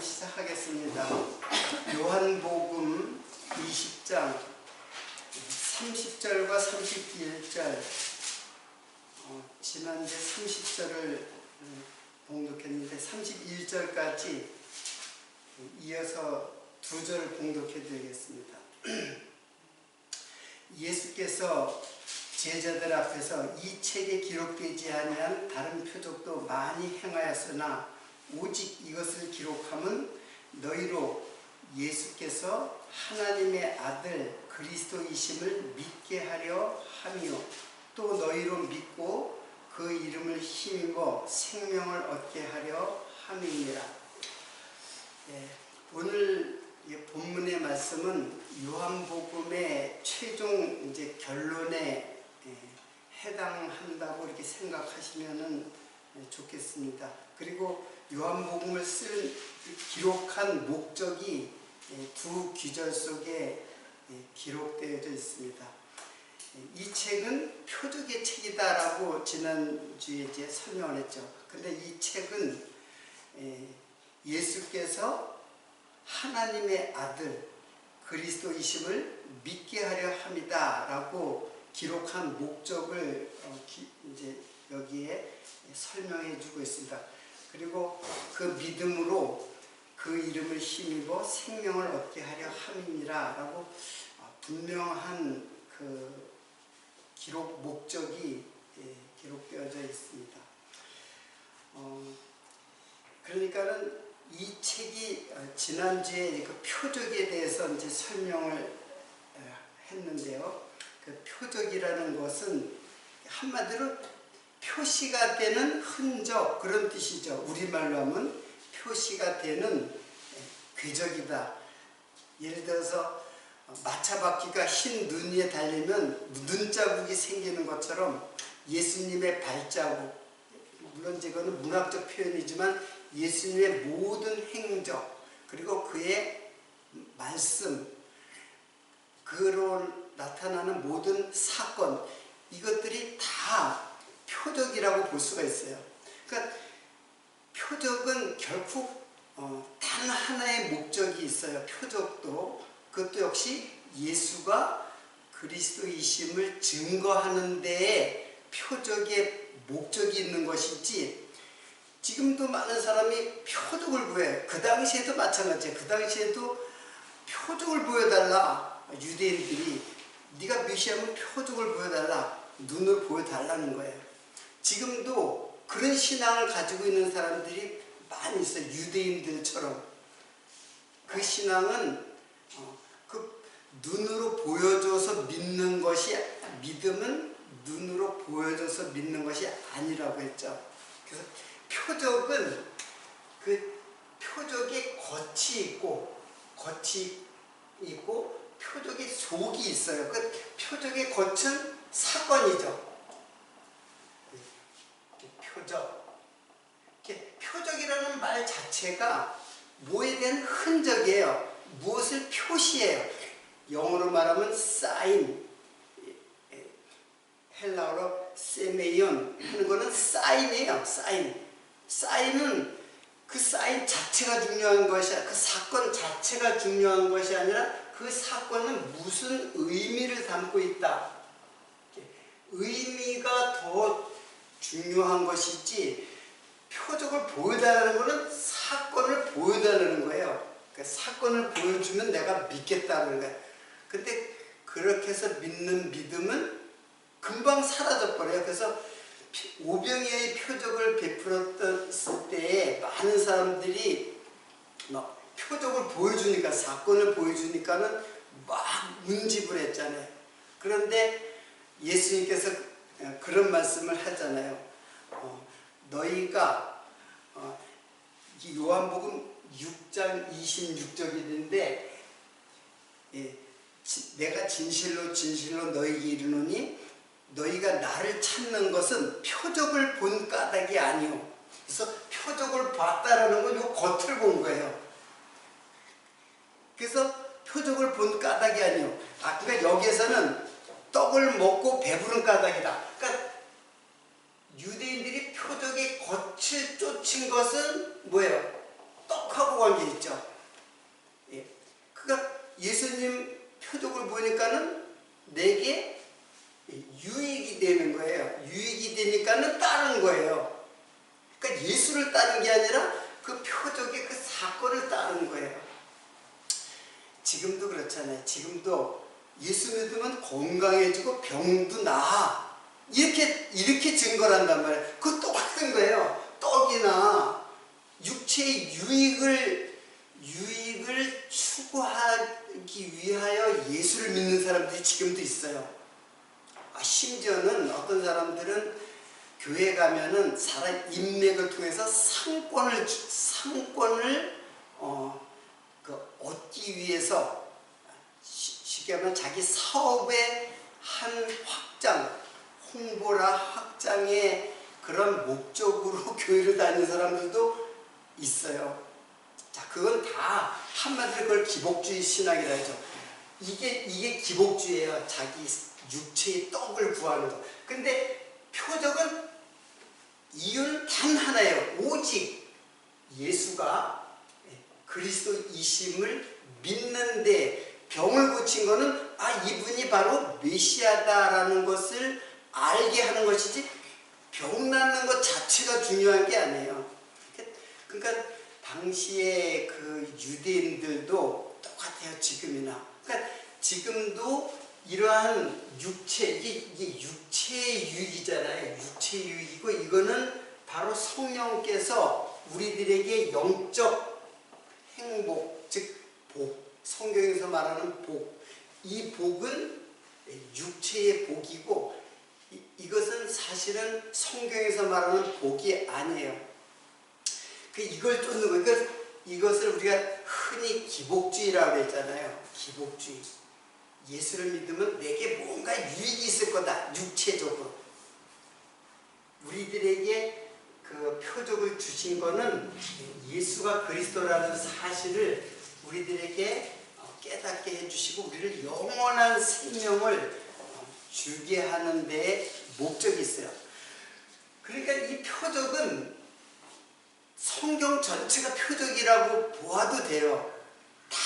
말씀 시작하겠습니다. 요한복음 20장 30절과 31절, 지난주에 30절을 봉독했는데 31절까지 이어서 2절 봉독해 드리겠습니다. 예수께서 제자들 앞에서 이 책에 기록되지 아니한 다른 표적도 많이 행하였으나 오직 이것을 기록함은 너희로 예수께서 하나님의 아들 그리스도이심을 믿게 하려 함이요 또 너희로 믿고 그 이름을 힘입어 생명을 얻게 하려 함이니라. 오늘 본문의 말씀은 요한복음의 최종 결론에 해당한다고 이렇게 생각하시면 좋겠습니다. 그리고 요한복음을 기록한 목적이 두 귀절 속에 기록되어져 있습니다. 이 책은 표적의 책이다라고 지난주에 설명을 했죠. 근데 이 책은 예수께서 하나님의 아들 그리스도이심을 믿게 하려 함이다 라고 기록한 목적을 여기에 설명해 주고 있습니다. 그리고 그 믿음으로 그 이름을 힘입어 생명을 얻게 하려 함이니라 라고 분명한 그 기록 목적이 기록되어져 있습니다. 그러니까는 이 책이 지난주에 그 표적에 대해서 설명을 했는데요. 그 표적이라는 것은 한마디로 표시가 되는 흔적, 그런 뜻이죠. 우리말로 하면 표시가 되는 궤적이다. 예를 들어서 마차바퀴가 흰 눈 위에 달리면 눈자국이 생기는 것처럼 예수님의 발자국, 물론 이거는 문학적 표현이지만 예수님의 모든 행적 그리고 그의 말씀, 그로 나타나는 모든 사건, 이것들이 다 표적이라고 볼 수가 있어요. 그러니까 표적은 결국 단 하나의 목적이 있어요. 표적도 그것도 역시 예수가 그리스도이심을 증거하는 데에 표적의 목적이 있는 것이지, 지금도 많은 사람이 표적을 보여요. 그 당시에도 마찬가지예요. 그 당시에도 표적을 보여달라. 유대인들이 네가 메시아면 표적을 보여달라, 눈을 보여달라는 거예요. 지금도 그런 신앙을 가지고 있는 사람들이 많이 있어요. 유대인들처럼. 그 신앙은 그 눈으로 보여줘서 믿는 것이, 믿음은 눈으로 보여줘서 믿는 것이 아니라고 했죠. 그래서 표적은 그 표적에 겉이 있고 표적의 속이 있어요. 그 표적의 겉은 사건이죠. 표적이라는 말 자체가 뭐에 대한 흔적이에요. 무엇을 표시해요. 영어로 말하면 사인, 헬라어로 세메이온 하는 거는 사인이에요. 사인은 그 사인 자체가 중요한 것이, 그 사건 자체가 중요한 것이 아니라 그 사건은 무슨 의미를 담고 있다. 의미가 더 중요한 것이지, 표적을 보여달라는 것은 사건을 보여달라는 거예요. 그러니까 사건을 보여주면 내가 믿겠다는 거예요. 근데 그렇게 해서 믿는 믿음은 금방 사라져버려요. 그래서 오병이어의 표적을 베풀었을 때에 많은 사람들이 표적을 보여주니까, 사건을 보여주니까는 막 운집을 했잖아요. 그런데 예수님께서 그런 말씀을 하잖아요. 너희가 요한복음 6장 26절인데 내가 진실로 진실로 너희에게 이르노니 너희가 나를 찾는 것은 표적을 본 까닭이 아니오. 그래서 표적을 봤다라는 건 요 겉을 본 거예요. 그래서 표적을 본 까닭이 아니오. 그러니까 여기에서는 떡을 먹고 배부른 까닭이다. 그러니까 유대인들이 표적의 겉을 쫓은 것은 뭐예요? 떡하고 관계, 예수를 따른 게 아니라 그 표적의 그 사건을 따른 거예요. 지금도 그렇잖아요. 지금도 예수 믿으면 건강해지고 병도 나아. 이렇게 증거를 한단 말이에요. 그거 똑같은 거예요. 떡이나 육체의 유익을 추구하기 위하여 예수를 믿는 사람들이 지금도 있어요. 심지어는 어떤 사람들은 교회 가면은 사람 인맥을 통해서 상권을 얻기 위해서 쉽게 하면 자기 사업의 한 확장, 홍보나 확장의 그런 목적으로 교회를 다니는 사람들도 있어요. 자, 그건 다 한마디로 그걸 기복주의 신학이라 하죠. 이게 기복주의예요. 자기 육체의 떡을 구하는 거. 근데 표적은 이유는 단 하나예요. 오직 예수가 그리스도이심을 믿는데 병을 고친 거는 이분이 바로 메시아다라는 것을 알게 하는 것이지 병 낫는 것 자체가 중요한 게 아니에요. 그러니까 당시에 그 유대인들도 똑같아요. 지금이나. 그러니까 지금도 이러한 이게 육체의 유익이잖아요. 육체의 유익이고 이거는 바로 성령께서 우리들에게 영적 행복, 즉 복, 성경에서 말하는 복, 이 복은 육체의 복이고 이것은 사실은 성경에서 말하는 복이 아니에요. 이걸 쫓는 거예요. 이것을 우리가 흔히 기복주의라고 했잖아요. 기복주의. 예수를 믿으면 내게 뭔가 유익이 있을 거다. 육체적으로. 우리들에게 그 표적을 주신 거는 예수가 그리스도라는 사실을 우리들에게 깨닫게 해주시고 우리를 영원한 생명을 주게 하는 데에 목적이 있어요. 그러니까 이 표적은 성경 전체가 표적이라고 보아도 돼요. 다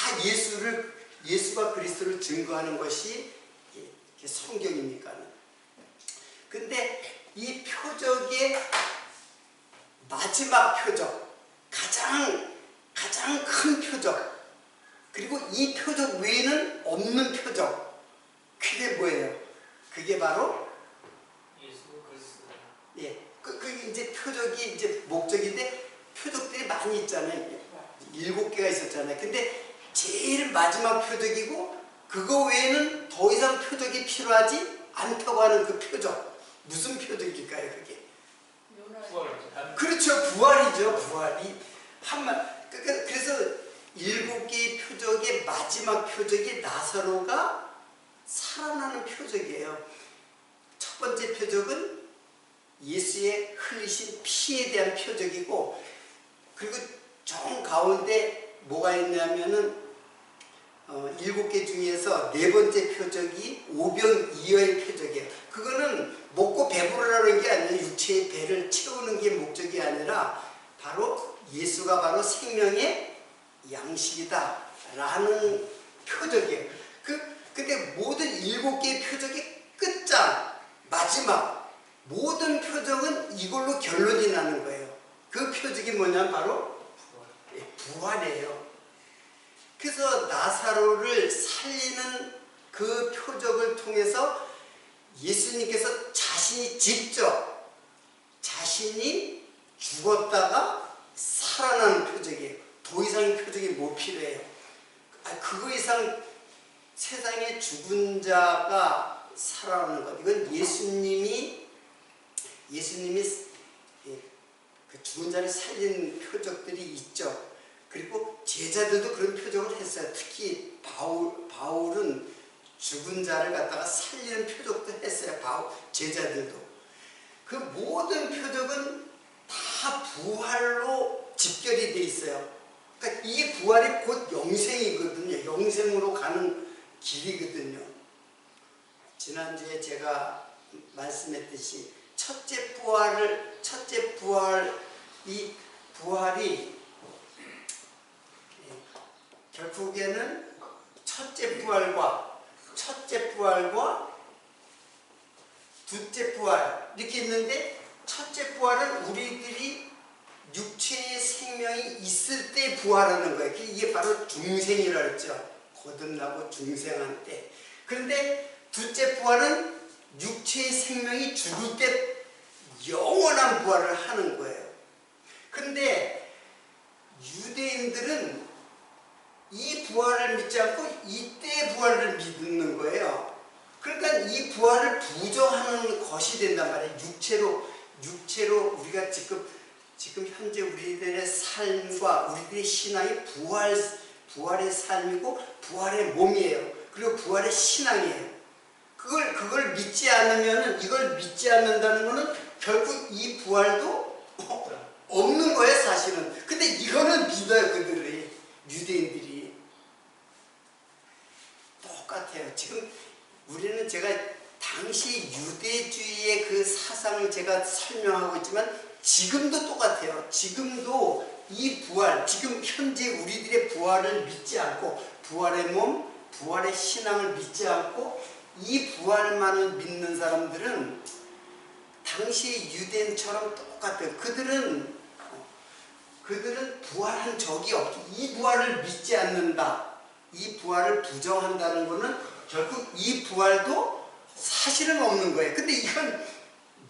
예수가 그리스도를 증거하는 것이 성경이니까. 근데 이 표적의 마지막 표적, 가장 큰 표적, 그리고 이 표적 외에는 없는 표적, 그게 뭐예요? 그게 바로 예수 그리스도. 그게 이제 표적이 이제 목적인데 표적들이 많이 있잖아요. 7개가 있었잖아요. 근데 제일 마지막 표적이고 그거 외에는 더 이상 표적이 필요하지 않다고 하는 그 표적. 무슨 표적일까요, 그게? 부활. 그렇죠. 부활이죠. 부활이. 그래서 7개의 표적의 마지막 표적이 나사로가 살아나는 표적이에요. 첫 번째 표적은 예수의 흘리신 피에 대한 표적이고 그리고 정 가운데 뭐가 있냐면은 7개 중에서 4번째 표적이 오병이어의 표적이에요. 그거는 먹고 배부르라는 게 아니라 육체의 배를 채우는 게 목적이 아니라 바로 예수가 바로 생명의 양식이다 라는 표적이에요. 근데 모든 7개의 표적의 끝장, 마지막 모든 표적은 이걸로 결론이 나는 거예요. 그 표적이 뭐냐면 바로 부활이에요. 그래서 나사로를 살리는 그 표적을 통해서 예수님께서 자신이 죽었다가 살아나는 표적이에요. 더 이상의 표적이 뭐 필요해요? 그거 이상 세상에 죽은 자가 살아나는 것. 이건 예수님이 그 죽은 자를 살린 표적들이 있죠. 그리고 제자들도 그런 표적을 했어요. 특히 바울은 죽은 자를 갖다가 살리는 표적도 했어요. 제자들도. 그 모든 표적은 다 부활로 집결이 돼 있어요. 그러니까 이게 부활이 곧 영생이거든요. 영생으로 가는 길이거든요. 지난주에 제가 말씀했듯이 첫째 부활, 이 부활이 결국에는 첫째 부활과 둘째 부활 이렇게 있는데 첫째 부활은 우리들이 있을 때 부활하는 거예요. 이게 바로 중생이라 그랬죠. 거듭나고 중생한 때. 그런데 둘째 부활은 육체의 생명이 죽을 때 영원한 부활을 하는 거예요. 그런데 유대인들은 이 부활을 믿지 않고 이때의 부활을 믿는 거예요. 그러니까 이 부활을 부정하는 것이 된단 말이에요. 육체로 우리가 지금 현재 우리들의 삶과 우리들의 신앙이 부활의 삶이고 부활의 몸이에요. 그리고 부활의 신앙이에요. 그걸 믿지 않으면은, 이걸 믿지 않는다는 거는 결국 이 부활도 없는 거예요, 사실은. 근데 이거는 믿어요, 그들이. 유대인들이. 똑같아요. 지금 우리는 제가 당시 유대주의의 그 사상을 제가 설명하고 있지만 지금도 똑같아요. 지금도 이 부활, 지금 현재 우리들의 부활을 믿지 않고 부활의 몸, 부활의 신앙을 믿지 않고 이 부활만을 믿는 사람들은 당시 유대인처럼 똑같아요. 그들은 부활한 적이 없고 이 부활을 믿지 않는다. 이 부활을 부정한다는 것은 결국 이 부활도 사실은 없는 거예요. 근데 이건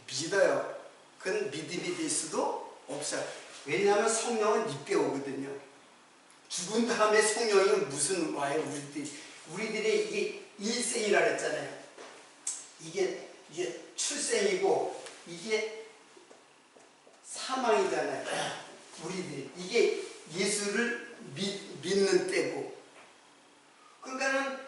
믿어요. 그건 믿음이 될 수도 없어요. 왜냐하면 성령은 이때 오거든요. 죽은 다음에 성령이 무슨 와요? 우리들의 이게 일생이라 그랬잖아요. 이게 출생이고 이게 사망이잖아요. 우리들이 이게 예수를 믿는 때고. 그러니까는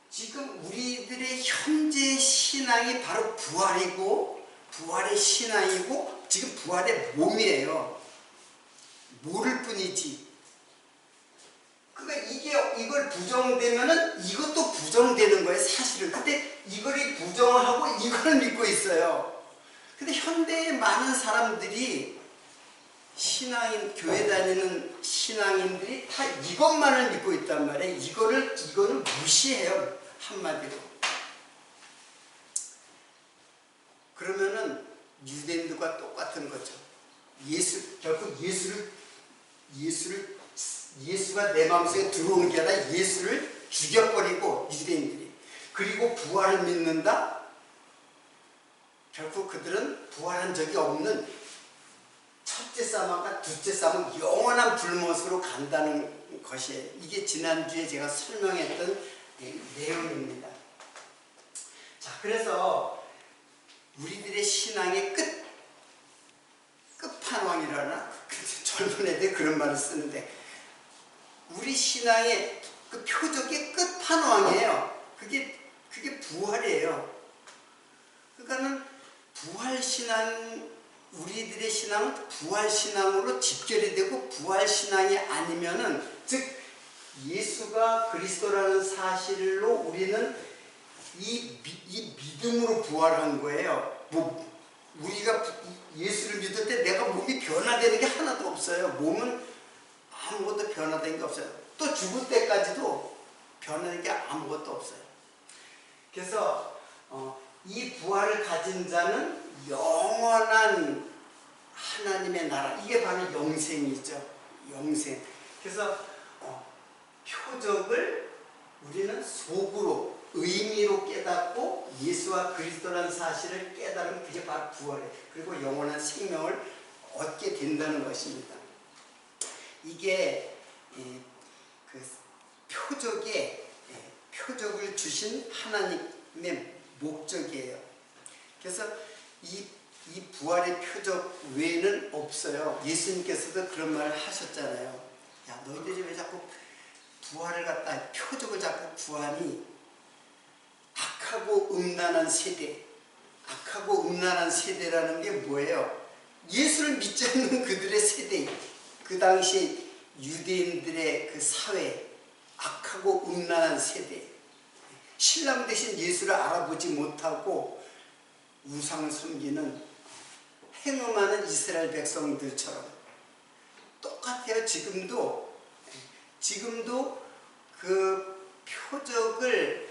지금 우리들의 현재 신앙이 바로 부활이고 부활의 신앙이고 지금 부활의 몸이에요. 모를 뿐이지. 그러니까 이걸 부정되면은 이것도 부정되는 거예요, 사실은. 근데 이걸 부정하고 이걸 믿고 있어요. 근데 현대의 많은 사람들이 교회 다니는 신앙인들이 다 이것만을 믿고 있단 말이에요. 이거는 무시해요, 한마디로. 그러면은 유대인들과 똑같은 거죠. 결국 예수가 내 마음속에 들어오는 게 아니라 예수를 죽여버리고 유대인들이. 그리고 부활을 믿는다? 결국 그들은 부활한 적이 없는 첫째 사망과 둘째 사망 영원한 불못으로 간다는 것이에요. 이게 지난주에 제가 설명했던 내용입니다. 자, 그래서 우리들의 신앙의 끝판왕이라나? 젊은 애들 그런 말을 쓰는데 우리 신앙의 그 표적의 끝판왕이에요. 그게 부활이에요. 그러니까는 우리들의 신앙은 부활신앙으로 집결이 되고 부활신앙이 아니면은, 즉 예수가 그리스도라는 사실로 우리는 이 믿음으로 부활한 거예요. 우리가 예수를 믿을 때 내가 몸이 변화되는 게 하나도 없어요. 몸은 아무것도 변화된 게 없어요. 또 죽을 때까지도 변화된 게 아무것도 없어요. 그래서 이 부활을 가진 자는 영원한 하나님의 나라, 이게 바로 영생이죠. 영생. 그래서 표적을 우리는 속으로 의미로 깨닫고 예수와 그리스도라는 사실을 깨달으면 그게 바로 부활이에요. 그리고 영원한 생명을 얻게 된다는 것입니다. 이게 그 표적을 주신 하나님의 목적이에요. 그래서 이 부활의 표적 외에는 없어요. 예수님께서도 그런 말을 하셨잖아요. 야, 너희들이 왜 자꾸 부활을 갖다 표적을 자꾸 구하니? 악하고 음란한 세대라는 게 뭐예요? 예수를 믿지 않는 그들의 세대, 그 당시 유대인들의 그 사회, 악하고 음란한 세대, 신랑 대신 예수를 알아보지 못하고 우상을 섬기는 행음하는 이스라엘 백성들처럼 똑같아요. 지금도 그 표적을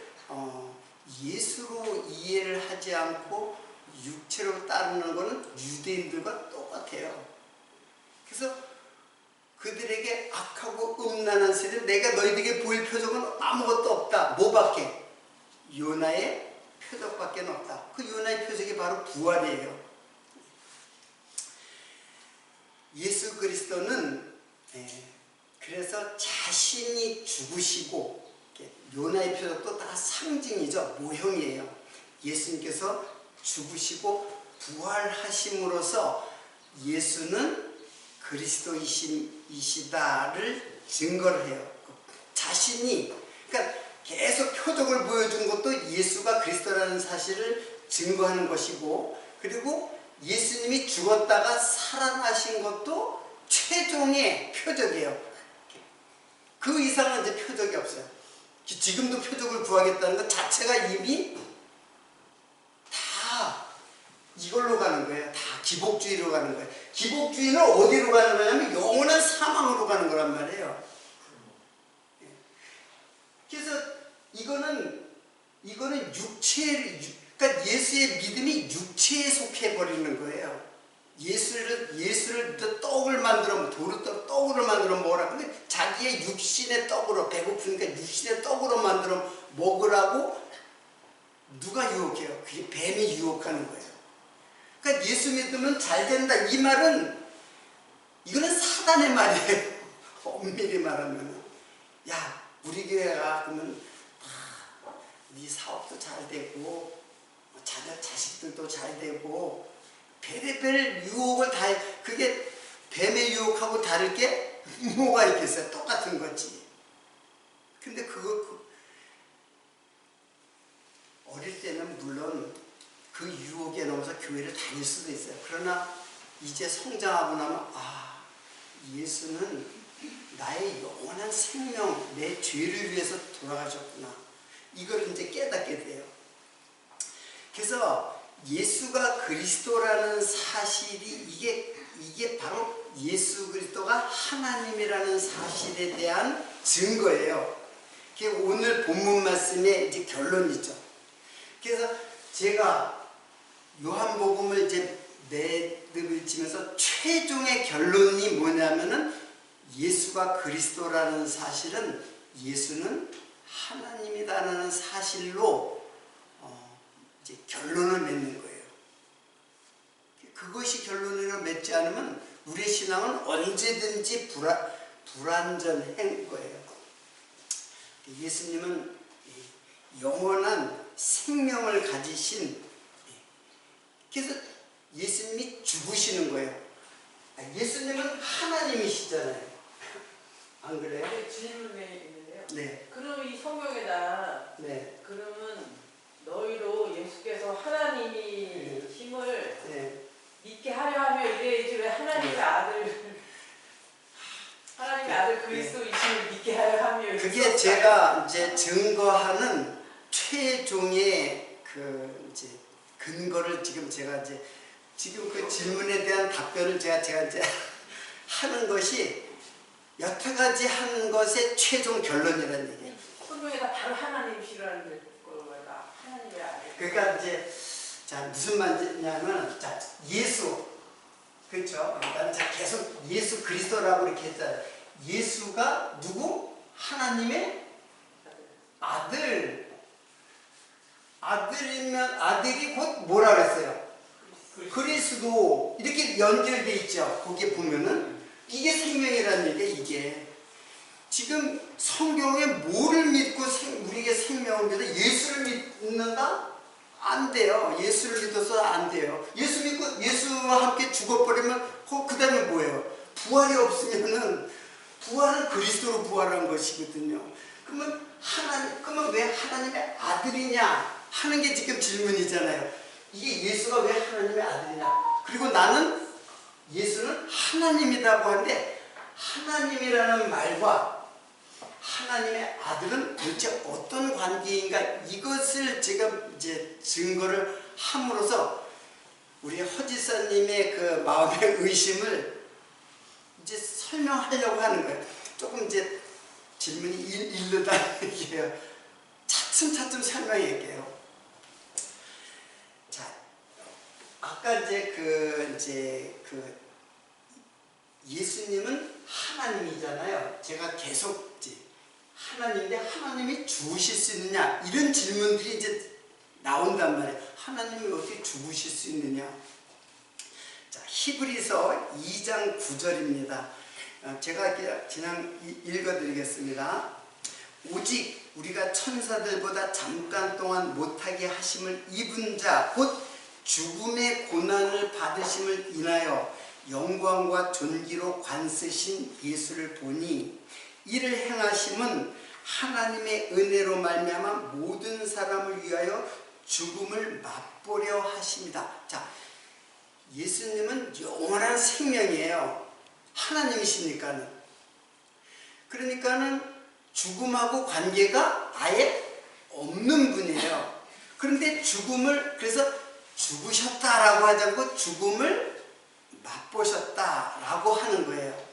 예수로 이해를 하지 않고 육체로 따르는 것은 유대인들과 똑같아요. 그래서 그들에게 음란한 세대 내가 너희들에게 보일 표적은 아무것도 없다. 뭐밖에? 요나의 표적밖에 없다. 그 요나의 표적이 바로 부활이에요. 예수 그리스도는 그래서 자신이 죽으시고 요나의 표적도 다 상징이죠. 모형이에요. 예수님께서 죽으시고 부활하심으로써 예수는 그리스도이시다를 증거를 해요. 자신이 그러니까 계속 표적을 보여준 것도 예수가 그리스도라는 사실을 증거하는 것이고, 그리고 예수님이 죽었다가 살아나신 것도 최종의 표적이에요. 그 이상은 이제 표적이 없어요. 지금도 표적을 구하겠다는 것 자체가 이미 다 이걸로 가는 거예요. 다 기복주의로 가는 거예요. 기복주의는 어디로 가는 거냐면 영원한 사망으로 가는 거란 말이에요. 그래서 이거는 그러니까 예수의 믿음이 육체에 속해 버리는 거예요. 예수를 떡을 만들어 떡으로 만들어 먹으라. 근데 자기의 육신의 떡으로 배고프니까 육신의 떡으로 만들어 먹으라고 누가 유혹해요? 그게 뱀이 유혹하는 거예요. 그러니까 예수 믿으면 잘 된다. 이 말은 이거는 사단의 말이에요. 엄밀히 말하면 야 우리 교회가 그러면 네 사업도 잘 되고 자식들도 잘 되고 별의별 유혹을 다 해. 그게 뱀의 유혹하고 다를 게 뭐가 있겠어요? 똑같은 거지. 근데 어릴 때는 물론 그 유혹에 넘어서 교회를 다닐 수도 있어요. 그러나 이제 성장하고 나면 예수는 나의 영원한 생명, 내 죄를 위해서 돌아가셨구나. 이걸 이제 깨닫게 돼요. 그래서 예수가 그리스도라는 사실이 이게 바로 예수 그리스도가 하나님이라는 사실에 대한 증거예요. 그게 오늘 본문 말씀의 이제 결론이죠. 그래서 제가 요한복음을 이제 내드리면서 최종의 결론이 뭐냐면은 예수가 그리스도라는 사실은 예수는 하나님이다라는 사실로 이제 결론을 맺는 거예요. 그것이 결론으로 맺지 않으면 우리의 신앙은 언제든지 불완전한 거예요. 예수님은 영원한 생명을 가지신, 그래서 예수님이 죽으시는 거예요. 예수님은 하나님이시잖아요. 안 그래요? 네, 질문이 있는데요. 네. 그럼 이 성경에다 네. 그러면 너희로 예수께서 하나님이 힘을 네. 믿게 하려 하며 이래야지 왜 하나님의 아들 그리스도이심을 믿게 하려 하며 그게 제가 이제 증거하는 최종의 이제 근거를 제가 지금 그 질문에 대한 답변을 제가 이제 하는 것이 여태까지 한 것의 최종 결론이라는 얘기예요. 성경에다 바로 하나님이시라는 거가 하나님의 아들. 그러니까 이제 무슨 말이냐면 예수, 그렇죠? 나는 계속 예수 그리스도라고 이렇게 했잖아요. 예수가 누구? 하나님의 아들. 아들이면 아들이 곧 뭐라 그랬어요? 그리스도. 이렇게 연결돼 있죠. 거기에 보면은 이게 생명이라는 얘기예요. 이게 지금 성경에 뭐를 믿고 우리에게 생명을 믿어? 예수를 믿는다? 안 돼요. 예수를 믿어서 안 돼요. 예수 믿고 예수와 함께 죽어버리면 그 다음에 뭐예요? 부활이 없으면은 부활은 그리스도로 부활한 것이거든요. 그러면 왜 하나님의 아들이냐 하는 게 지금 질문이잖아요. 이게 예수가 왜 하나님의 아들이냐? 그리고 나는 예수는 하나님이라고 하는데 하나님이라는 말과 하나님의 아들은 도대체 어떤 관계인가? 이것을 제가 이제 증거를 함으로써 우리 허지사님의 그 마음의 의심을 이제 설명하려고 하는 거예요. 조금 이제 질문이 일르다는 얘기예요. 차츰차츰 설명할게요. 자, 아까 이제 예수님은 하나님이잖아요. 제가 계속 하나님인데 하나님이 죽으실 수 있느냐 이런 질문들이 이제 나온단 말이에요. 하나님이 어떻게 죽으실 수 있느냐. 자, 히브리서 2장 9절입니다. 제가 그냥 읽어드리겠습니다. 오직 우리가 천사들보다 잠깐 동안 못하게 하심을 입은 자 곧 죽음의 고난을 받으심을 인하여 영광과 존귀로 관쓰신 예수를 보니 이를 행하심은 하나님의 은혜로 말미암아 모든 사람을 위하여 죽음을 맛보려 하십니다. 자, 예수님은 영원한 생명이에요. 하나님이시니까는. 그러니까는 죽음하고 관계가 아예 없는 분이에요. 그런데 죽음을 그래서 죽으셨다라고 하지 않고 죽음을 맛보셨다라고 하는 거예요.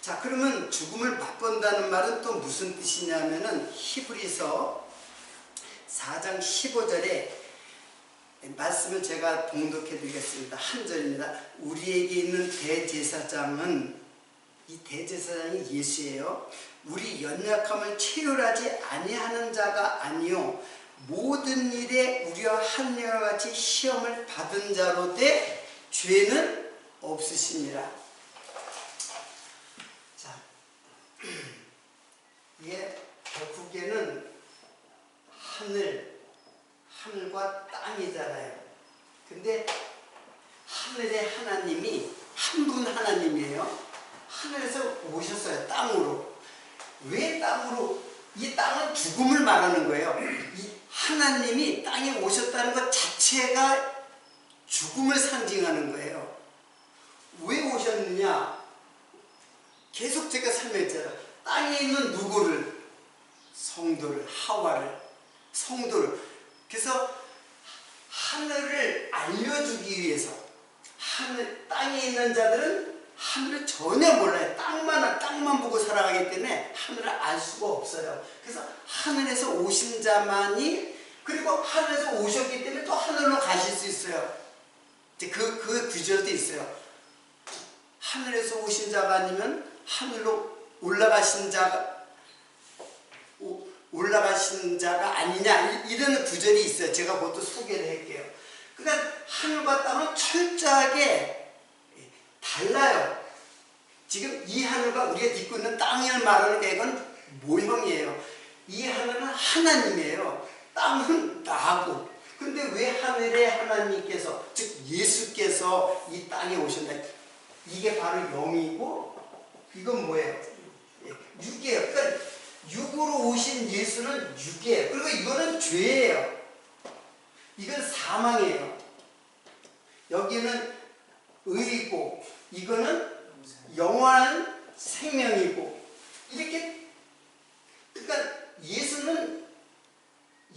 자, 그러면 죽음을 맛본다는 말은 또 무슨 뜻이냐면은 히브리서 4장 15절에 말씀을 제가 봉독해 드리겠습니다. 한 절입니다. 우리에게 있는 대제사장은 이 대제사장이 예수예요. 우리 연약함을 체휼하지 아니하는 자가 아니요 모든 일에 우리와 한결 같이 시험을 받은 자로되 죄는 없으시니라. 자, 이게 결국에는 하늘과 땅이잖아요. 근데 하늘의 하나님이 한 분 하나님이에요. 하늘에서 오셨어요. 땅으로. 왜 땅으로? 이 땅은 죽음을 말하는 거예요. 이 하나님이 땅에 오셨다는 것 자체가 죽음을 상징하는 거예요. 왜 오셨느냐? 계속 제가 설명했잖아요. 땅에 있는 누구를? 성도를, 하와를, 성도를. 그래서 하늘을 알려주기 위해서 땅에 있는 자들은 하늘을 전혀 몰라요. 땅만 보고 살아가기 때문에 하늘을 알 수가 없어요. 그래서 하늘에서 오신 자만이, 그리고 하늘에서 오셨기 때문에 또 하늘로 가실 수 있어요. 그 구절도 있어요. 하늘에서 오신 자가 아니면 하늘로 올라가신 자가 아니냐, 이런 구절이 있어요. 제가 그것도 소개를 할게요. 그러니까 하늘과 땅은 철저하게 달라요. 지금 이 하늘과 우리가 딛고 있는 땅을 말하는 게 이건 모형이에요. 이 하늘은 하나님이에요. 땅은 나고. 근데 왜 하늘의 하나님께서, 즉 예수께서 이 땅에 오셨나? 이게 바로 영이고 이건 뭐예요? 육이에요. 그러니까 육으로 오신 예수는 육이에요. 그리고 이거는 죄예요. 이건 사망이에요. 여기는 의이고 이거는 영원한 생명이고, 이렇게, 그러니까 예수는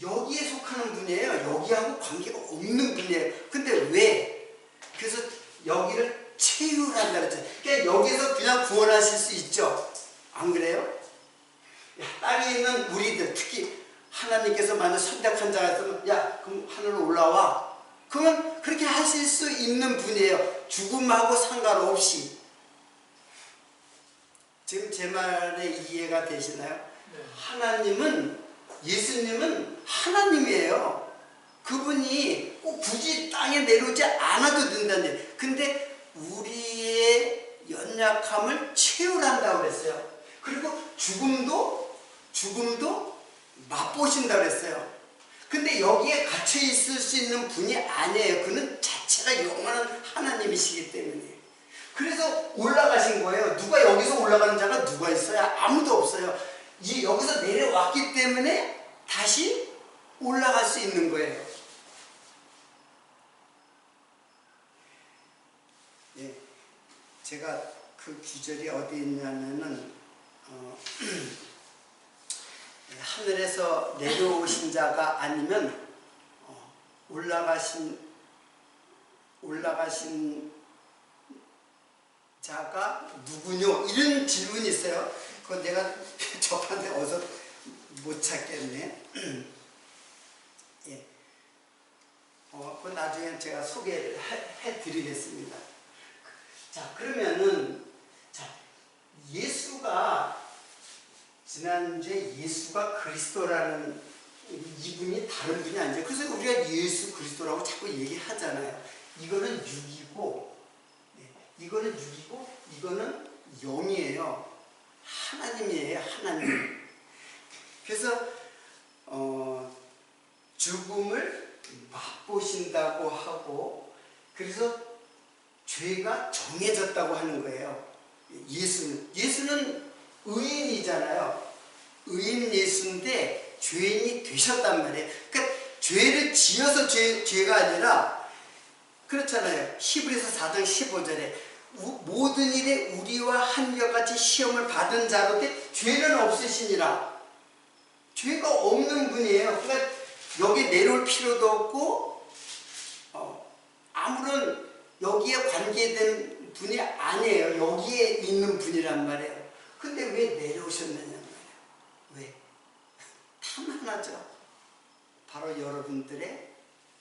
여기에 속하는 분이에요. 여기하고 관계가 없는 분이에요. 근데 왜? 그래서 여기를 체휼한다 그랬죠. 그러니까 여기서 그냥 구원하실 수 있죠. 안 그래요? 땅에 있는 우리들, 특히 하나님께서 만약 선택한 자가 있으면, 야, 그럼 하늘로 올라와. 그러면 그렇게 하실 수 있는 분이에요. 죽음하고 상관없이. 지금 제 말에 이해가 되시나요? 네. 하나님은, 예수님은 하나님이에요. 그분이 꼭 굳이 땅에 내려오지 않아도 된다는. 근데 우리의 연약함을 체휼한다고 그랬어요. 그리고 죽음도 맛보신다고 그랬어요. 근데 여기에 갇혀 있을 수 있는 분이 아니에요. 그는 자체가 영원한 하나님이시기 때문에. 그래서 올라가신 거예요. 누가 여기서 올라가는 자가 누가 있어요? 아무도 없어요. 여기서 내려왔기 때문에 다시 올라갈 수 있는 거예요. 예, 제가 그 구절이 어디 있냐면은 하늘에서 내려오신 자가 아니면 올라가신 자가 누구뇨? 이런 질문이 있어요. 그건 내가 접한데 어서 못 찾겠네. 예. 그건 나중에 제가 소개를 해드리겠습니다. 자, 그러면은, 자, 지난주에 예수가 그리스도라는 이분이 다른 분이 아니죠. 그래서 우리가 예수 그리스도라고 자꾸 얘기하잖아요. 이거는 육이고, 이거는 육이고, 이거는 영이에요. 하나님이에요, 하나님. 그래서 죽음을 맛보신다고 하고, 그래서 죄가 정해졌다고 하는 거예요. 예수는 의인이잖아요. 의인 예수인데 죄인이 되셨단 말이에요. 그러니까 죄를 지어서 죄가 아니라, 그렇잖아요. 히브리서 4장 15절에 모든 일에 우리와 한결같이 시험을 받은 자로되 죄는 없으시니라. 죄가 없는 분이에요. 그러니까 여기 내려올 필요도 없고 아무런 여기에 관계된 분이 아니에요. 여기에 있는 분이란 말이에요. 근데 왜 내려오셨느냐 말이에요. 왜? 단 하나죠. 바로 여러분들의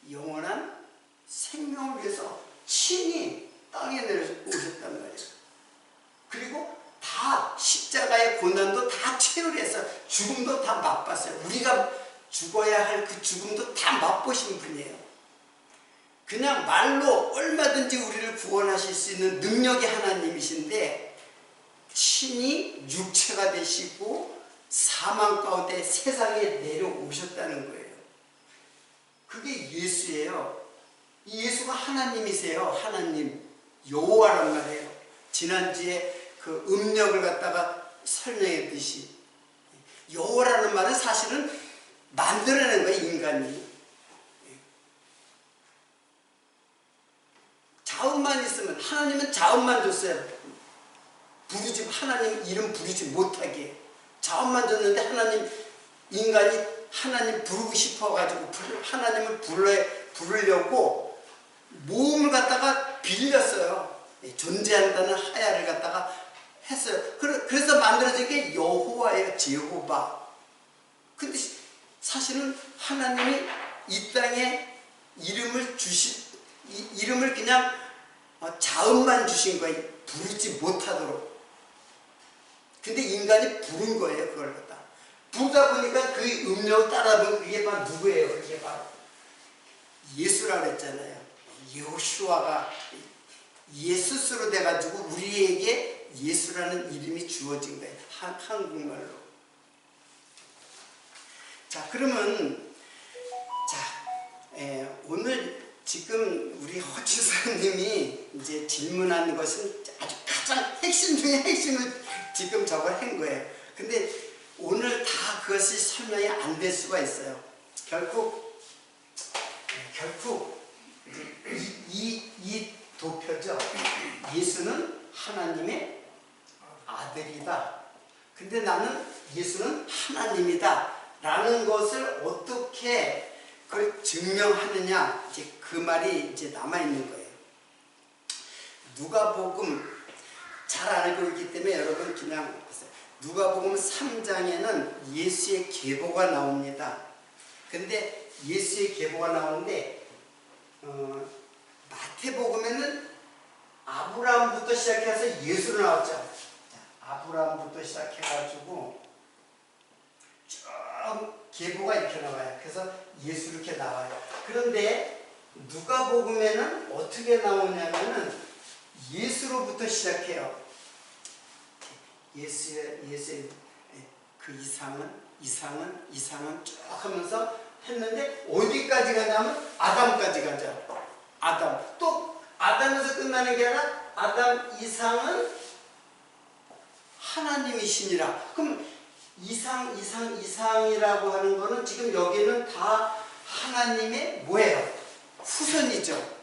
영원한 생명을 위해서 친히 땅에 내려오셨단 말이에요. 그리고 다 십자가의 고난도 다 체험해서 죽음도 다 맛봤어요. 우리가 죽어야 할 그 죽음도 다 맛보신 분이에요. 그냥 말로 얼마든지 우리를 구원하실 수 있는 능력의 하나님이신데 친히 육체가 되시고 사망 가운데 세상에 내려오셨다는 거예요. 그게 예수예요. 이 예수가 하나님이세요. 하나님 여호와란 말이에요. 지난주에 그 음력을 갖다가 설명했듯이 여호와라는 말은 사실은 만들어낸 거예요. 인간이 자음만 있으면, 하나님은 자음만 줬어요. 하나님 이름 부르지 못하게 자음만 줬는데 인간이 하나님 부르고 싶어가지고 하나님을 부르려고 모음을 갖다가 빌렸어요. 존재한다는 하야를 갖다가 했어요. 그래서 만들어진 게 여호와예요. 제호바. 근데 사실은 하나님이 이 땅에 이름을 그냥 자음만 주신 거예요. 부르지 못하도록. 근데 인간이 부른 거예요. 그걸 갖다 부르다 보니까 그 음력을 따라 부르고, 그게 바로 누구예요? 그게 바로 예수라고 했잖아요. 여호슈아가 예수스로 돼가지고 우리에게 예수라는 이름이 주어진 거예요. 한국말로. 자, 그러면 오늘 지금 우리 허지사님이 이제 질문하는 것은 아주 가장 핵심 중에 핵심을 지금 저걸 한 거예요. 근데 오늘 다 그것이 설명이 안 될 수가 있어요. 결국 이 도표죠. 예수는 하나님의 아들이다. 근데 나는 예수는 하나님이다. 라는 것을 어떻게 그걸 증명하느냐, 이제 그 말이 이제 남아있는 거예요. 누가복음 잘 알고 있기 때문에 여러분 그냥 보세요. 누가복음 3장에는 예수의 계보가 나옵니다. 근데 예수의 계보가 나오는데 마태복음에는 아브라함부터 시작해서 예수로 나왔죠. 아브라함부터 시작해가지고 쭉 계보가 이렇게 나와요. 그래서 예수 이렇게 나와요. 그런데 누가복음에는 어떻게 나오냐면은 예수로부터 시작해요. 예수의 그 이상은 쭉 하면서 했는데 어디까지 가냐면 아담까지 가죠. 아담. 또 아담에서 끝나는 게 아니라 아담 이상은 하나님이시니라. 그럼 이상이라고 하는 거는 지금 여기는 다 하나님의 뭐예요? 후손이죠.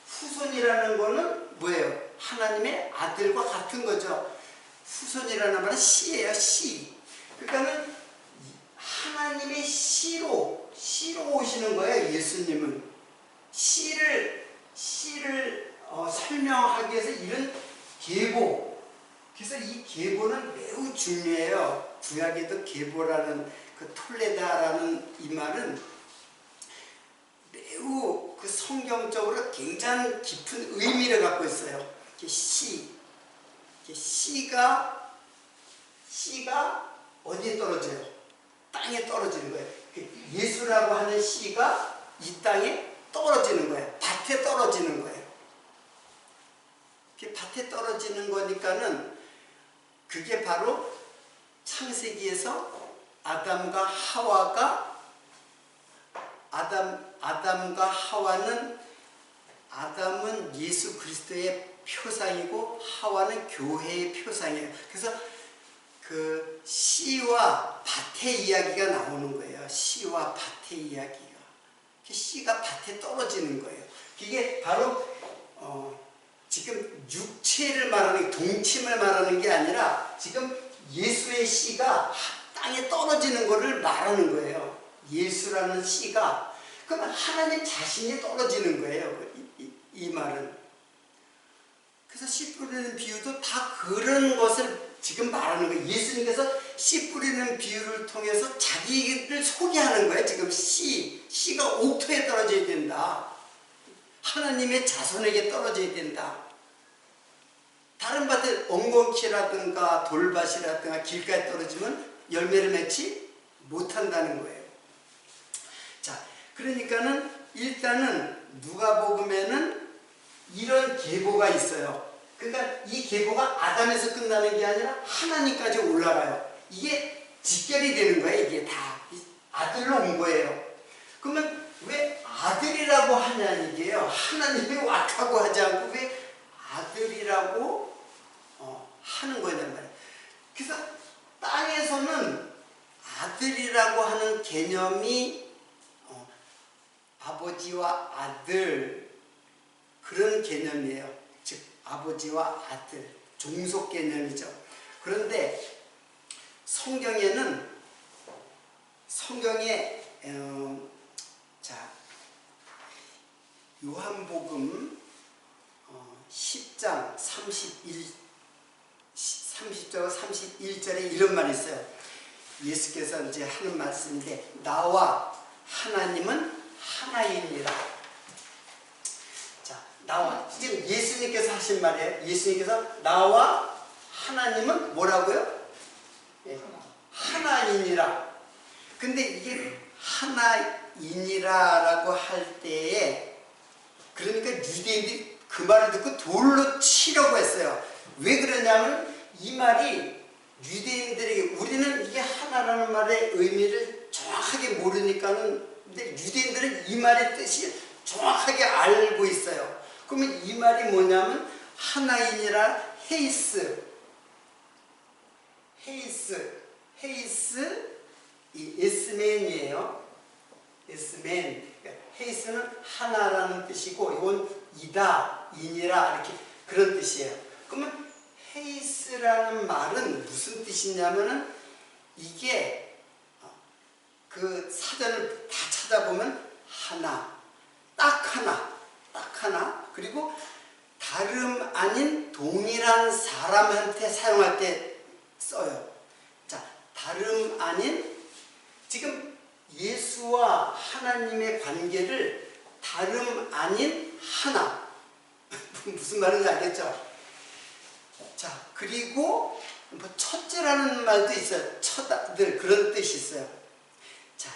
후손이라는 거는 뭐예요? 하나님의 아들과 같은 거죠. 후손이라는 말은 씨예요, 씨. 그러니까는 하나님의 씨로 오시는 거예요, 예수님은. 씨를 설명하기 위해서 이런 계보. 그래서 이 계보는 매우 중요해요. 구약에도 계보라는 그 톨레다라는 이 말은 매우 그 성경적으로 굉장히 깊은 의미를 갖고 있어요. 씨가 어디에 떨어져요? 땅에 떨어지는 거예요. 예수라고 하는 씨가 이 땅에 떨어지는 거예요. 밭에 떨어지는 거예요. 밭에 떨어지는 거니까는 그게 바로 창세기에서 아담과 하와는 아담은 예수 그리스도의 표상이고 하와는 교회의 표상이에요. 그래서 그 씨와 밭의 이야기가 나오는 거예요. 씨와 밭의 이야기가. 씨가 밭에 떨어지는 거예요. 이게 바로 지금 육체를 말하는, 동침을 말하는 게 아니라 지금 예수의 씨가 땅에 떨어지는 것을 말하는 거예요. 예수라는 씨가. 그럼 하나님 자신이 떨어지는 거예요. 이 말은. 그래서 씨 뿌리는 비유도 다 그런 것을 지금 말하는 거예요. 예수님께서 씨 뿌리는 비유를 통해서 자기를 소개하는 거예요. 지금 씨가 옥토에 떨어져야 된다. 하나님의 자손에게 떨어져야 된다. 다른 밭에 엉겅퀴라든가 돌밭이라든가 길가에 떨어지면 열매를 맺지 못한다는 거예요. 자, 그러니까는 일단은 누가복음에는 이런 계보가 있어요. 그러니까 이 계보가 아담에서 끝나는 게 아니라 하나님까지 올라가요. 이게 직결이 되는 거예요. 이게 다 아들로 온 거예요. 그러면 왜 아들이라고 하냐 이게요. 하나님이 왔다고 하지 않고 왜 아들이라고 하는 거란 말이에요. 그래서 땅에서는 아들이라고 하는 개념이 아버지와 아들 그런 개념이에요. 즉 아버지와 아들 종속 개념이죠. 그런데 성경에 자 요한복음 10장 30절 31절에 이런 말이 있어요. 예수께서 이제 하는 말씀인데 나와 하나님은 하나이니라. 자, 나와 지금 예수님께서 하신 말이에요. 예수님께서 나와 하나님은 뭐라고요? 네, 하나이니라. 근데 이게 하나이니라라고 할 때에 그러니까 유대인들이 그 말을 듣고 돌로 치려고 했어요. 왜 그러냐면 이 말이 유대인들에게 우리는 이게 하나라는 말의 의미를 정확하게 모르니까는 근데 유대인들은 이 말의 뜻이 정확하게 알고 있어요. 그러면 이 말이 뭐냐면 하나이니라 헤이스 이 에스맨이에요. 에스맨. 헤이스는 하나라는 뜻이고 이건 이다, 이니라 이렇게 그런 뜻이에요. 그러면 헤이스라는 말은 무슨 뜻이냐면은 이게 그 사전을 다 찾아보면 딱 하나 그리고 다름 아닌 동일한 사람한테 사용할 때 써요. 자, 다름 아닌 지금 예수와 하나님의 관계를 다름 아닌 하나 무슨 말인지 알겠죠? 자, 그리고 뭐 첫째라는 말도 있어요. 첫아들 그런 뜻이 있어요. 자,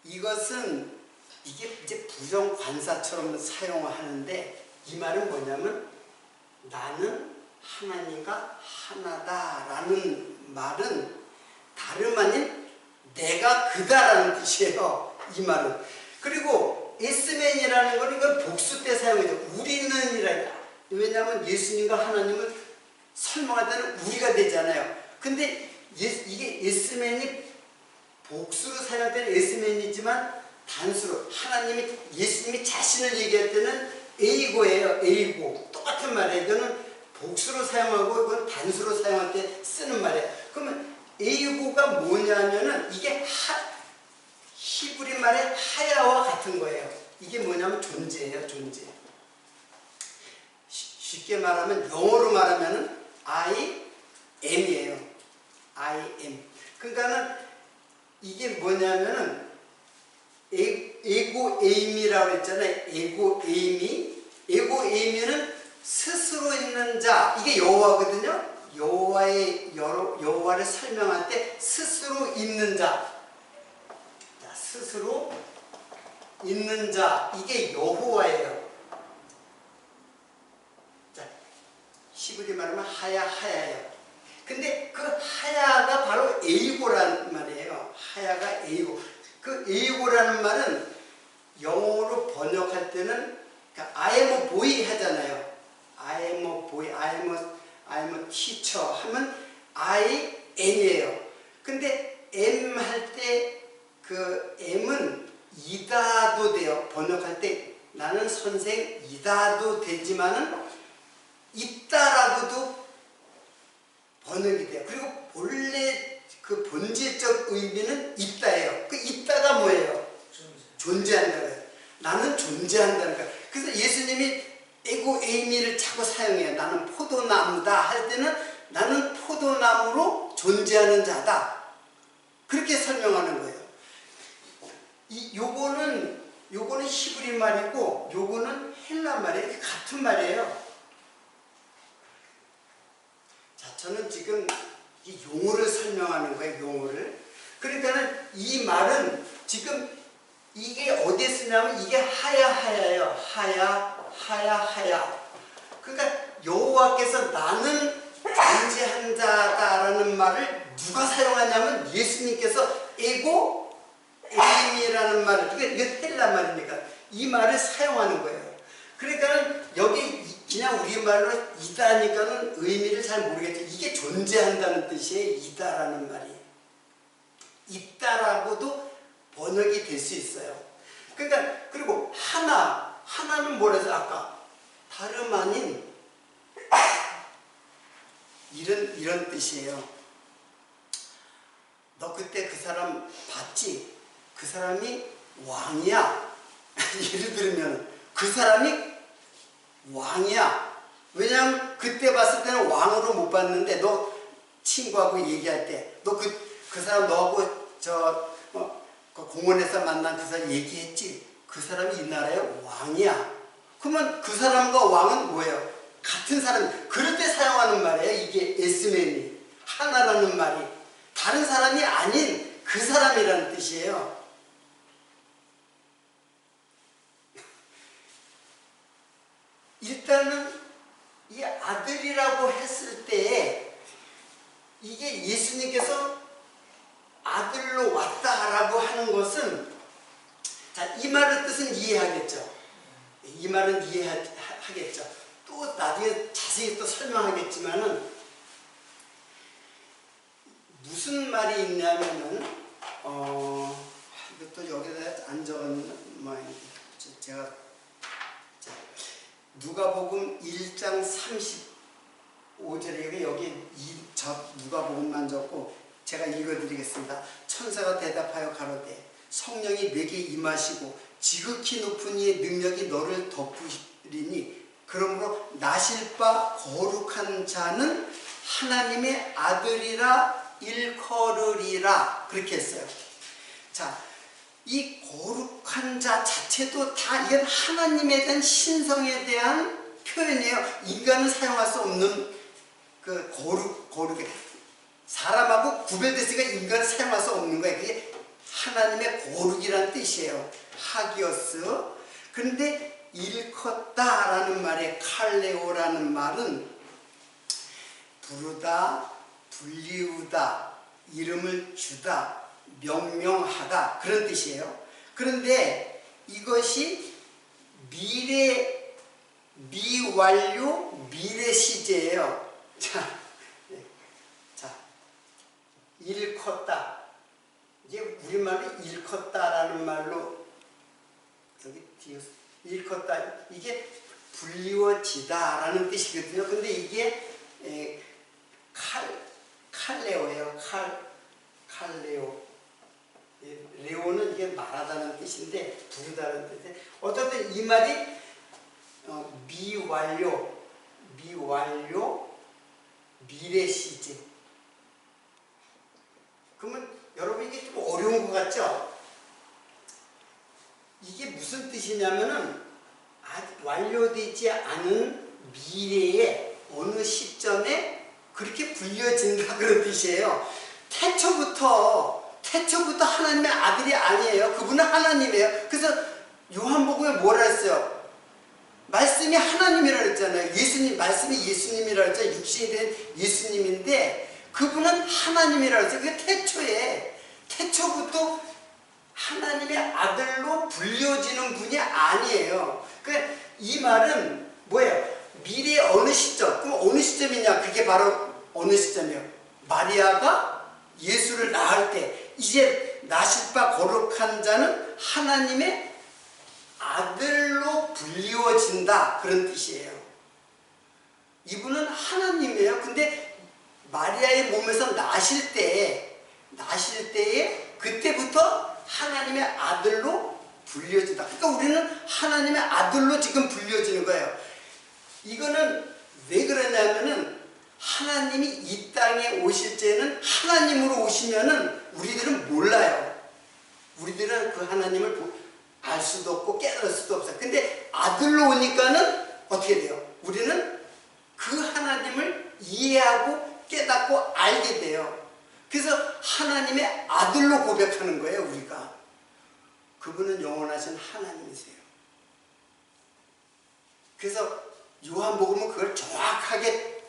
이것은 이게 이제 부정관사처럼 사용하는데 이 말은 뭐냐면 나는 하나님과 하나다라는 말은 다름 아닌 내가 그다라는 뜻이에요. 이 말은. 그리고 에스맨이라는 건 이건 복수 때 사용해요. 우리는이라. 왜냐하면 예수님과 하나님을 설명할 때는 우리가 되잖아요. 근데 이게 에스맨이 복수로 사용할 때는 에스맨이지만 단수로 하나님이 예수님이 자신을 얘기할 때는 에이고예요. 에이고. 똑같은 말이에요. 이거는 복수로 사용하고 이건 단수로 사용할 때 쓰는 말이에요. 그러면 에이고가 뭐냐면은 이게 히브리 말의 하야와 같은 거예요. 이게 뭐냐면 존재예요. 존재. 쉽게 말하면 영어로 말하면은 I am이에요. I am. 그러니까는 이게 뭐냐면은 에고 에임이라고 했잖아요. 에고 에임이. 에고 에임이는 스스로 있는 자. 이게 여호와거든요. 여호와를 설명할 때 스스로 있는 자, 스스로 있는 자, 이게 여호와예요. 자, 히브리 말하면 하야예요. 근데 그 하야가 바로 에이고라는 말이에요. 하야가 에이고. 그 에이고라는 말은 영어로 번역할 때는 그러니까 I am a boy 하잖아요. I am a boy, I am a teacher 하면 I am이에요. 근데 am 할 때 그 am은 이다도 돼요. 번역할 때 나는 선생이다도 되지만은 있다라고도 번역이 돼요. 그리고 본래 그 본질적 의미는 있다예요. 그 있다가 뭐예요? 존재한다는 거예요. 나는 존재한다는 거예요. 그래서 예수님이 에고 에이미를 자꾸 사용해요. 나는 포도나무다 할 때는 나는 포도나무로 존재하는 자다. 그렇게 설명하는 거예요. 요거는 히브리 말이고 요거는 헬라 말이에요. 같은 말이에요. 자, 저는 지금 이 용어를 설명하는 거예요. 용어를. 그러니까는 이 말은 지금 이게 어디에 쓰냐면 이게 하야예요. 하야. 그러니까 여호와께서 나는 존재한 자다라는 말을 누가 사용하냐면 예수님께서 에고 에임이라는 말을, 이게 헬라 말이니까 이 말을 사용하는 거예요. 그러니까는 여기 그냥 우리말로 이다니까는 의미를 잘 모르겠죠. 이게 존재한다는 뜻이에요. 이다라는 말이. 있다라고도 번역이 될 수 있어요. 그러니까 그리고 하나는 뭐라서 아까 다름 아닌 이런 뜻이에요. 너 그때 그 사람 봤지? 그 사람이 왕이야. 예를 들면 그 사람이 왕이야. 왜냐하면 그때 봤을 때는 왕으로 못 봤는데 너 친구하고 얘기할 때 너 그 사람 너하고 그 공원에서 만난 그 사람 얘기했지? 그 사람이 이 나라의 왕이야. 그러면 그 사람과 왕은 뭐예요? 같은 사람. 그럴 때 사용하는 말이에요. 이게 에스메니. 하나라는 말이. 다른 사람이 아닌 그 사람이라는 뜻이에요. 일단은 이 아들이라고 했을 때 이게 예수님께서 아들로 왔다라고 하는 것은, 자, 이 말의 뜻은 이해하겠죠. 이 말은 이해하겠죠. 또 나중에 자세히 또 설명하겠지만은 무슨 말이 있냐면은 이것도 여기다 안 적었는 모양인데 제가 자, 누가복음 1장 35절에 여기 누가복음만 적고 제가 읽어드리겠습니다. 천사가 대답하여 가로되 성령이 내게 임하시고 지극히 높은 이의 능력이 너를 덮으리니 그러므로 나실 바 거룩한 자는 하나님의 아들이라 일컬으리라. 그렇게 했어요. 자, 이 거룩한 자 자체도 다 이건 하나님에 대한 신성에 대한 표현이에요. 인간은 사용할 수 없는 그 거룩에 사람하고 구별됐으니까 인간은 사용할 수 없는 거예요. 그게 하나님의 거룩이라는 뜻이에요. 하기오스. 그런데 일컫다라는 말에 칼레오라는 말은 부르다, 불리우다, 이름을 주다, 명명하다 그런 뜻이에요. 그런데 이것이 미완료 미래 시제예요. 자, 일컸다. 이제 우리말로 일컸다라는 말로 여기 뒤에 일컸다. 이게 불리워지다라는 뜻이거든요. 근데 이게 칼레오예요. 칼레오. 레오는 이게 말하다는 뜻인데 부르다는 뜻인데 어쨌든 이 말이 미완료 미래 시제. 그러면 여러분 이게 좀 어려운 것 같죠? 이게 무슨 뜻이냐면은 아직 완료되지 않은 미래의 어느 시점에 그렇게 불려진다 그런 뜻이에요. 태초부터 하나님의 아들이 아니에요. 그분은 하나님이에요. 그래서 요한복음에 뭐라 했어요? 말씀이 하나님이라 그랬잖아요. 말씀이 예수님이라 그랬잖아요. 육신이 된 예수님인데 그분은 하나님이라 그랬어요. 그게 태초부터 하나님의 아들로 불려지는 분이 아니에요. 그러니까 이 말은 뭐예요? 미래 어느 시점, 그럼 어느 시점이냐? 그게 바로 어느 시점이에요? 마리아가 예수를 낳을 때 이제 나실 바 거룩한 자는 하나님의 아들로 불리워진다 그런 뜻이에요. 이분은 하나님이에요. 근데 마리아의 몸에서 나실 때에 그때부터 하나님의 아들로 불려진다. 그러니까 우리는 하나님의 아들로 지금 불려지는 거예요. 이거는 왜 그러냐면은 하나님이 이 땅에 오실 때는 하나님으로 오시면은 우리들은 몰라요. 우리들은 그 하나님을 알 수도 없고 깨달을 수도 없어요. 근데 아들로 오니까는 어떻게 돼요? 우리는 그 하나님을 이해하고 깨닫고 알게 돼요. 그래서 하나님의 아들로 고백하는 거예요, 우리가. 그분은 영원하신 하나님이세요. 그래서 요한복음은 그걸 정확하게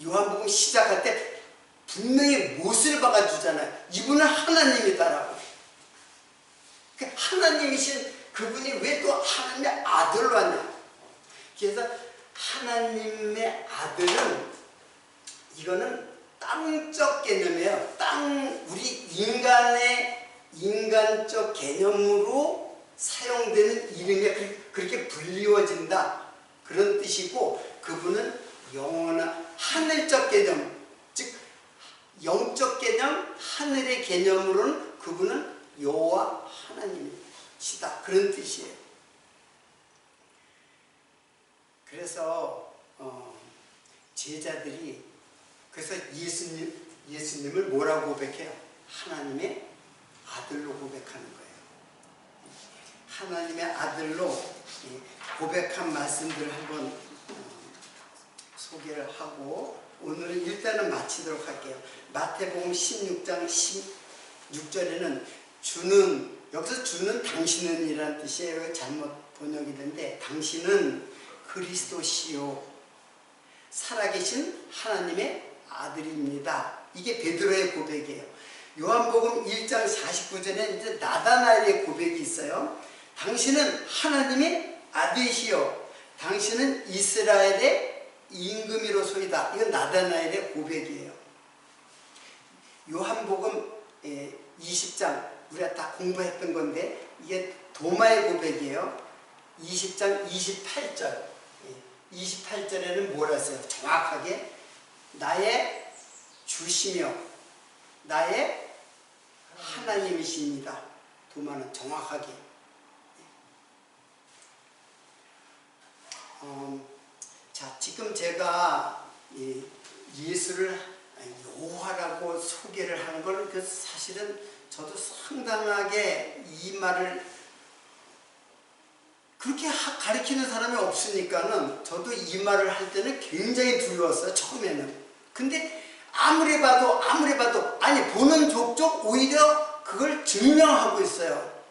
요한복음 시작할 때 분명히 못을 박아주잖아요. 이분은 하나님이다라고. 하나님이신 그분이 왜 또 하나님의 아들로 왔냐? 그래서 하나님의 아들은 이거는 땅적 개념이에요. 우리 인간적 개념으로 사용되는 이름이 그렇게 불리워진다 그런 뜻이고, 그분은 영원한 하늘적 개념, 즉 영적 개념, 하늘의 개념으로는 그분은 여호와 하나님이시다 그런 뜻이에요. 그래서 제자들이 그래서 예수님을 뭐라고 고백해요? 하나님의 아들로 고백하는 거예요. 하나님의 아들로 고백한 말씀들을 한번 소개를 하고 오늘은 일단은 마치도록 할게요. 마태복음 16장 16절에는 여기서 주는 당신은 이라는 뜻이에요. 잘못 번역이 된데, 당신은 그리스도시요 살아계신 하나님의 아들입니다. 이게 베드로의 고백이에요. 요한복음 1장 49절에 이제 나다나엘의 고백이 있어요. 당신은 하나님의 아들이시요 당신은 이스라엘의 임금이로소이다. 이건 나다나엘의 고백이에요. 요한복음 20장 우리가 다 공부했던 건데 이게 도마의 고백이에요. 20장 28절 28절에는 뭐라 했어요? 정확하게 나의 주시며 나의 하나님이십니다. 도마는 정확하게. 자, 지금 제가 예수를 여호와라고 소개를 하는 걸 사실은 저도 상당하게 이 말을 그렇게 가르치는 사람이 없으니까는 저도 이 말을 할 때는 굉장히 두려웠어요, 처음에는. 근데 아무리 봐도 아니 보는 족족 오히려 그걸 증명하고 있어요.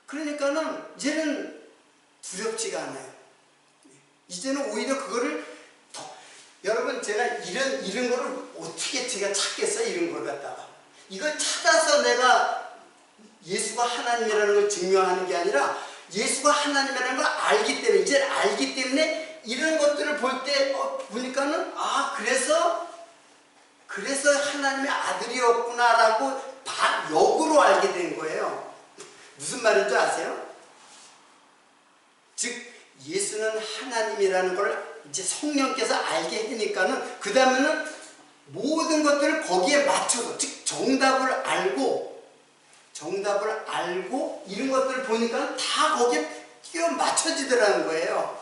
그러니까는 이제는 두렵지가 않아요. 이제는 오히려 그거를 여러분 제가 이런 거를 어떻게 제가 찾겠어요? 이런 걸 갖다가 이걸 찾아서 내가 예수가 하나님이라는 걸 증명하는 게 아니라 예수가 하나님이라는 걸 알기 때문에 이제 알기 때문에 이런 것들을 볼 때 보니까는 그래서 하나님의 아들이었구나라고 역으로 알게 된 거예요. 무슨 말인지 아세요? 즉 예수는 하나님이라는 걸 이제 성령께서 알게 되니까는 그 다음에는 모든 것들을 거기에 맞춰서 즉 정답을 알고 이런 것들을 보니까 다 거기에 끼워 맞춰지더라는 거예요.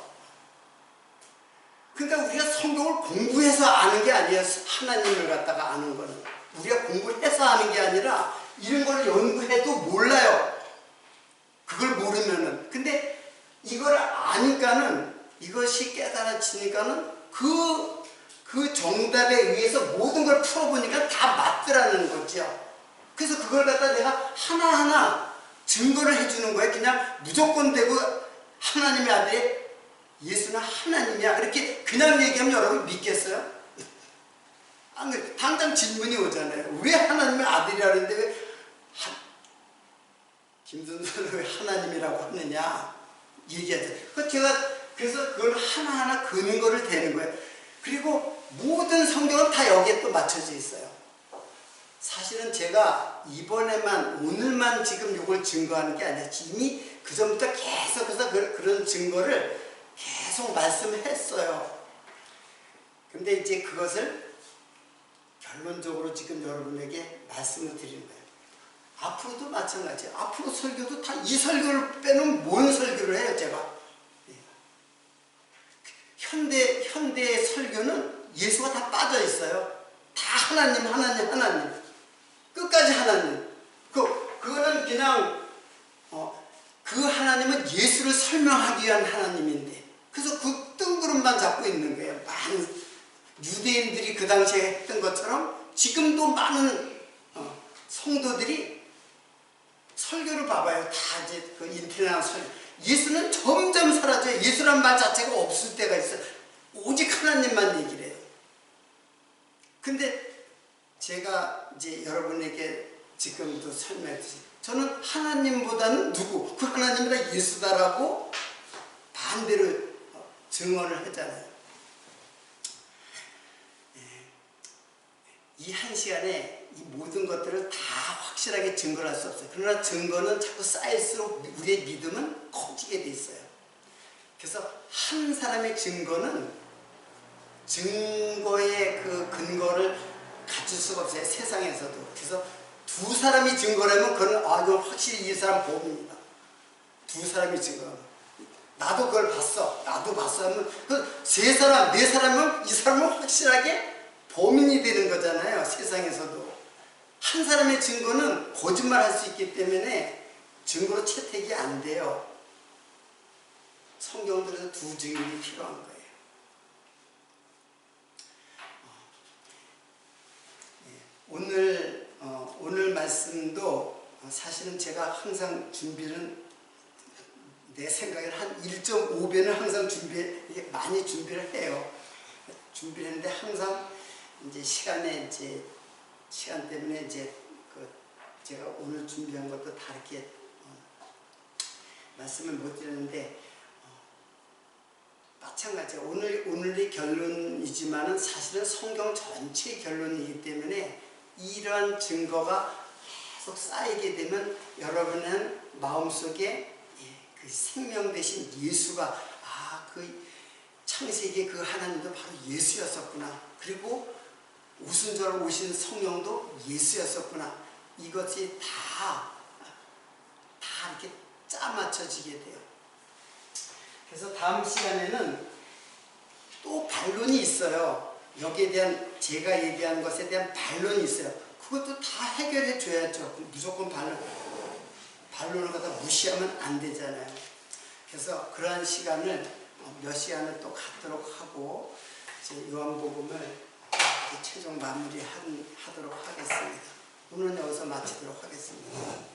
그러니까 우리가 성경을 공부해서 아는 게 아니에요. 하나님을 갖다가 아는 거는 우리가 공부를 해서 아는 게 아니라 이런 거를 연구해도 몰라요. 그걸 모르면은. 근데 이걸 아니까는 이것이 깨달아지니까는 그 정답에 의해서 모든 걸 풀어보니까 다 맞더라는 거죠. 그래서 그걸 갖다 내가 하나하나 증거를 해주는 거예요. 그냥 무조건 되고 하나님의 아들이 예수는 하나님이야. 그렇게 그냥 얘기하면 여러분 믿겠어요? 안 그래. 당장 질문이 오잖아요. 왜 하나님의 아들이라 그러는데 왜 김선수는 왜 하나님이라고 하느냐 얘기하죠. 그래서 그걸 하나하나 근거를 대는 거예요. 그리고 모든 성경은 다 여기에 또 맞춰져 있어요. 사실은 제가 이번에만 오늘만 지금 이걸 증거하는 게 아니라 이미 그 전부터 계속해서 그런 증거를 계속 말씀했어요. 근데 이제 그것을 결론적으로 지금 여러분에게 말씀을 드리는 거예요. 앞으로도 마찬가지예요. 앞으로 설교도 다 이 설교를 빼놓으면 뭔 설교를 해요, 제가. 현대의 설교는 예수가 다 빠져 있어요. 다 하나님. 끝까지 하나님. 그거는 그냥, 그 하나님은 예수를 설명하기 위한 하나님인데, 그래서 그 뜬구름만 잡고 있는 거예요. 많은 유대인들이 그 당시에 했던 것처럼 지금도 많은 성도들이 설교를 봐봐요. 다 이제 그 인터넷 설교. 예수는 점점 사라져요. 예수란 말 자체가 없을 때가 있어요. 오직 하나님만 얘기를 해요. 근데 제가 이제 여러분에게 지금도 설명했듯이 저는 하나님보다는 누구? 그 하나님이라 예수다라고 반대로 증언을 했잖아요. 이 한 시간에 이 모든 것들을 다 확실하게 증거를 할 수 없어요. 그러나 증거는 자꾸 쌓일수록 우리의 믿음은 커지게 돼 있어요. 그래서 한 사람의 증거는 증거의 그 근거를 갖출 수가 없어요. 세상에서도. 그래서 두 사람이 증거를 하면 그건 이건 확실히 이 사람 범인이다. 두 사람이 증거하면 나도 그걸 봤어. 나도 봤어 하면 그 세 사람, 네 사람은 이 사람은 확실하게 범인이 되는 거잖아요. 세상에서도. 한 사람의 증거는 거짓말할 수 있기 때문에 증거로 채택이 안 돼요. 성경을 들어서 두 증인이 필요한 거예요. 오늘 말씀도 사실은 제가 항상 준비는 내 생각에는 한 1.5배는 항상 많이 준비를 해요. 준비를 했는데 항상 이제 시간 때문에 이제 제가 오늘 준비한 것도 다 이렇게 말씀을 못 드렸는데 마찬가지예요. 오늘의 결론이지만은 사실은 성경 전체의 결론이기 때문에 이러한 증거가 계속 쌓이게 되면 여러분은 마음속에 그 생명 대신 예수가 그 창세기의 그 하나님도 바로 예수였었구나. 그리고 오순절로 오신 성령도 예수였었구나. 이것이 다 이렇게 짜맞춰지게 돼요. 그래서 다음 시간에는 또 반론이 있어요. 여기에 대한 제가 얘기한 것에 대한 반론이 있어요. 그것도 다 해결해 줘야죠. 무조건 반론을 갖다 무시하면 안 되잖아요. 그래서 그러한 시간을 몇 시간을 또 갖도록 하고 이제 요한복음을 최종 마무리하도록 하겠습니다. 오늘은 여기서 마치도록 하겠습니다.